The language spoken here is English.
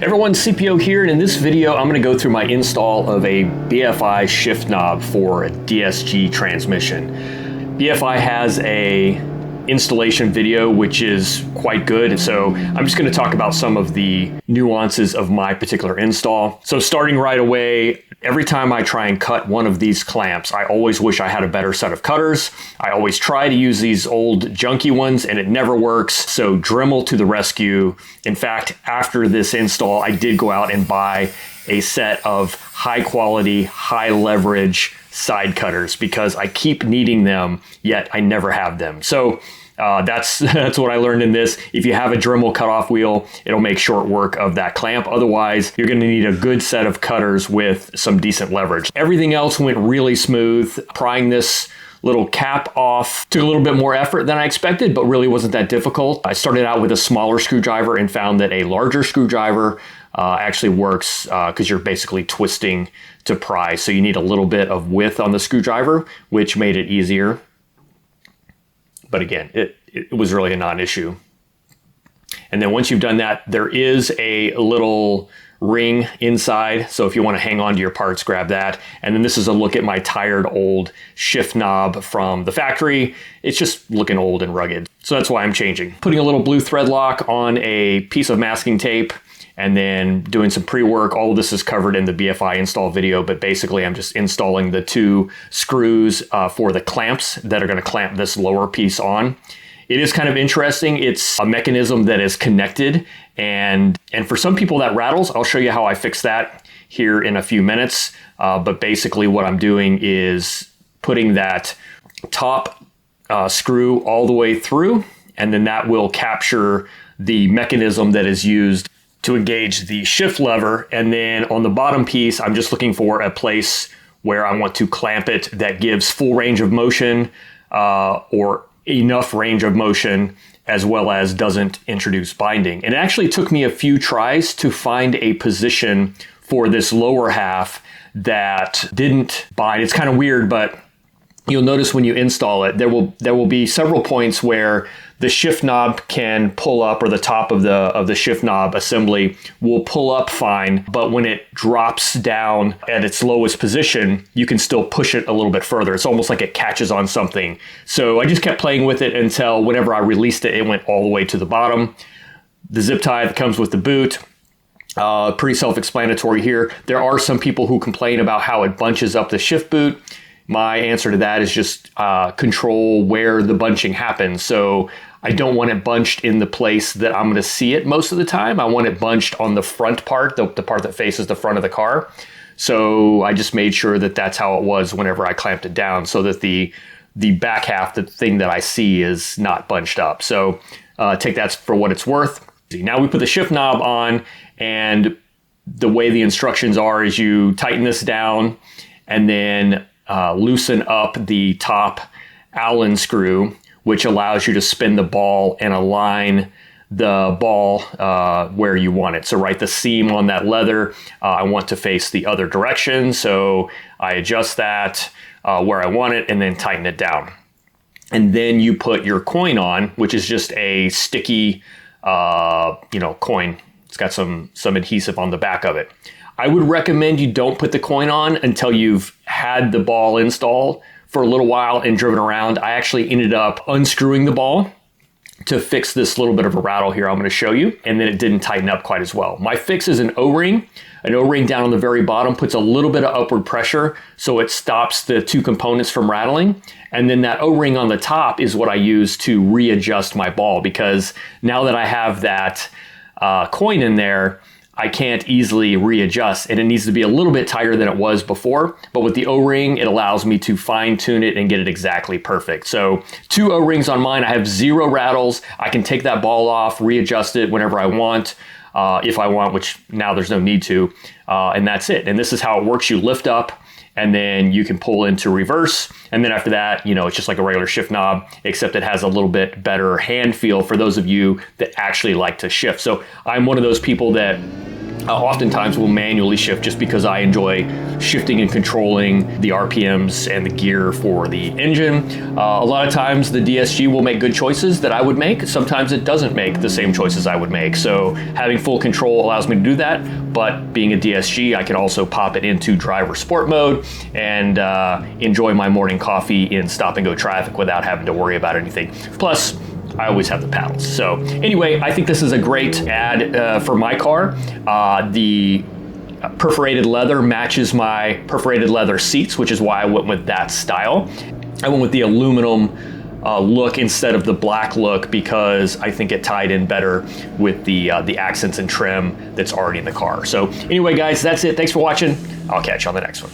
Everyone, CPO here, and in this video I'm going to go through my install of a BFI shift knob for a DSG transmission. BFI has a installation video which is quite good, and so I'm just going to talk about some of the nuances of my particular install. So starting right away, every time I try and cut one of these clamps, I always wish I had a better set of cutters. I always try to use these old junky ones and it never works, so Dremel to the rescue. In fact, after this install, I did go out and buy a set of high quality, high leverage side cutters because I keep needing them, yet I never have them. So that's what I learned in this. If you have a Dremel cutoff wheel, it'll make short work of that clamp. Otherwise, you're going to need a good set of cutters with some decent leverage. Everything else went really smooth. Prying this little cap off took a little bit more effort than I expected, but really wasn't that difficult. I started out with a smaller screwdriver and found that a larger screwdriver actually works because you're basically twisting to pry. So you need a little bit of width on the screwdriver, which made it easier. But again, it was really a non-issue. And then once you've done that, there is a little ring inside. So if you want to hang on to your parts, grab that. And then this is a look at my tired old shift knob from the factory. It's just looking old and rugged. So that's why I'm changing. Putting a little blue thread lock on a piece of masking tape and then doing some pre-work. All of this is covered in the BFI install video, but basically I'm just installing the two screws for the clamps that are going to clamp this lower piece on. It is kind of interesting. It's a mechanism that is connected, and for some people that rattles. I'll show you how I fix that here in a few minutes. But basically what I'm doing is putting that top screw all the way through, and then that will capture the mechanism that is used to engage the shift lever. And then on the bottom piece, I'm just looking for a place where I want to clamp it that gives full range of motion or enough range of motion, as well as doesn't introduce binding. And it actually took me a few tries to find a position for this lower half that didn't bind. It's kind of weird, but you'll notice when you install it, there will be several points where the shift knob can pull up, or the top of the shift knob assembly will pull up fine, but when it drops down at its lowest position, you can still push it a little bit further. It's almost like it catches on something. So I just kept playing with it until whenever I released it, it went all the way to the bottom. The zip tie that comes with the boot, pretty self-explanatory here. There are some people who complain about how it bunches up the shift boot. My answer to that is just control where the bunching happens. So I don't want it bunched in the place that I'm going to see it most of the time. I want it bunched on the front part, the part that faces the front of the car. So I just made sure that that's how it was whenever I clamped it down, so that the back half, the thing that I see, is not bunched up. So take that for what it's worth. Now we put the shift knob on, and the way the instructions are is you tighten this down and then loosen up the top Allen screw, which allows you to spin the ball and align the ball where you want it. So right, the seam on that leather, I want to face the other direction. So I adjust that where I want it and then tighten it down. And then you put your coin on, which is just a sticky, coin. It's got some adhesive on the back of it. I would recommend you don't put the coin on until you've had the ball installed for a little while and driven around. I actually ended up unscrewing the ball to fix this little bit of a rattle here I'm going to show you, and then it didn't tighten up quite as well. My fix is an O-ring. An O-ring down on the very bottom puts a little bit of upward pressure, so it stops the two components from rattling. And then that O-ring on the top is what I use to readjust my ball, because now that I have that coin in there, I can't easily readjust, and it needs to be a little bit tighter than it was before. But with the O-ring, it allows me to fine tune it and get it exactly perfect. So 2 O-rings on mine. I have 0 rattles. I can take that ball off, readjust it whenever I want, if I want, which now there's no need to, and that's it. And this is how it works. You lift up, and then you can pull into reverse. And then after that, it's just like a regular shift knob, except it has a little bit better hand feel for those of you that actually like to shift. So I'm one of those people that oftentimes will manually shift just because I enjoy shifting and controlling the RPMs and the gear for the engine. A lot of times the DSG will make good choices that I would make. Sometimes it doesn't make the same choices I would make. So having full control allows me to do that. But being a DSG, I can also pop it into driver sport mode and enjoy my morning coffee in stop and go traffic without having to worry about anything. Plus, I always have the paddles. So anyway, I think this is a great add for my car. The perforated leather matches my perforated leather seats, which is why I went with that style. I went with the aluminum look instead of the black look because I think it tied in better with the accents and trim that's already in the car. So anyway, guys, that's it. Thanks for watching. I'll catch you on the next one.